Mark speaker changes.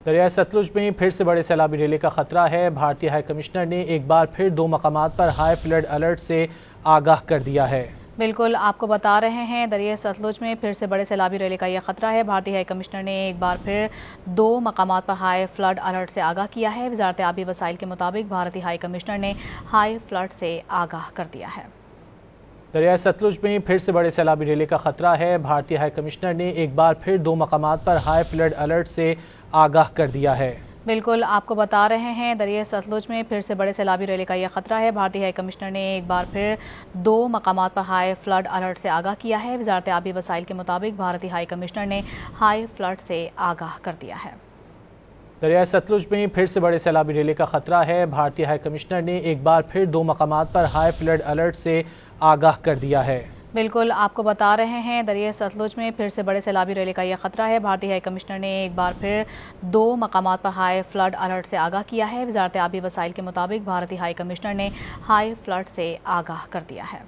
Speaker 1: دریائے ستلج میں پھر سے بڑے سیلابی ریلے کا خطرہ ہے۔ بھارتی ہائی کمشنر نے ایک بار پھر 2 مقامات پر ہائی فلڈ الرٹ سے آگاہ کر دیا ہے۔
Speaker 2: بالکل آپ کو بتا رہے ہیں، دریائے ستلج میں پھر سے بڑے سیلابی ریلے کا یہ خطرہ ہے۔ بھارتی ہائی کمشنر نے ایک بار پھر 2 مقامات پر ہائی فلڈ الرٹ سے آگاہ کیا ہے۔ وزارت آبی وسائل کے مطابق بھارتی ہائی کمشنر نے ہائی فلڈ سے آگاہ کر دیا ہے۔
Speaker 1: دریائے ستلج میں پھر سے بڑے سیلابی ریلے کا خطرہ ہے۔ بھارتی ہائی کمشنر نے ایک بار پھر 2 مقامات پر ہائی فلڈ الرٹ سے آگاہ کر دیا ہے۔
Speaker 2: بالکل آپ کو بتا رہے ہیں، دریائے ستلج میں پھر سے بڑے سیلابی ریلے کا یہ خطرہ ہے۔ بھارتی ہائی کمشنر نے ایک بار پھر 2 مقامات پر ہائی فلڈ الرٹ سے آگاہ کیا ہے۔ وزارت آبی وسائل کے مطابق بھارتی ہائی کمشنر نے ہائی فلڈ سے آگاہ کر دیا ہے۔ بالکل آپ کو بتا رہے ہیں، دریائے ستلج میں پھر سے بڑے سیلابی ریلے کا یہ خطرہ ہے۔ بھارتی ہائی کمشنر نے ایک بار پھر 2 مقامات پر ہائی فلڈ الرٹ سے آگاہ کیا ہے۔ وزارت آبی وسائل کے مطابق بھارتی ہائی کمشنر نے ہائی فلڈ سے آگاہ کر دیا ہے۔
Speaker 1: دریائے ستلج میں پھر سے بڑے سیلابی ریلے کا خطرہ ہے۔ بھارتی ہائی کمشنر نے ایک بار پھر 2 مقامات پر ہائی فلڈ الرٹ سے آگاہ کر دیا ہے۔
Speaker 2: بالکل آپ کو بتا رہے ہیں، دریائے ستلج میں پھر سے بڑے سیلابی ریلے کا یہ خطرہ ہے۔ بھارتی ہائی کمشنر نے ایک بار پھر 2 مقامات پر ہائی فلڈ الرٹ سے آگاہ کیا ہے۔ وزارت آبی وسائل کے مطابق بھارتی ہائی کمشنر نے ہائی فلڈ سے آگاہ کر دیا ہے۔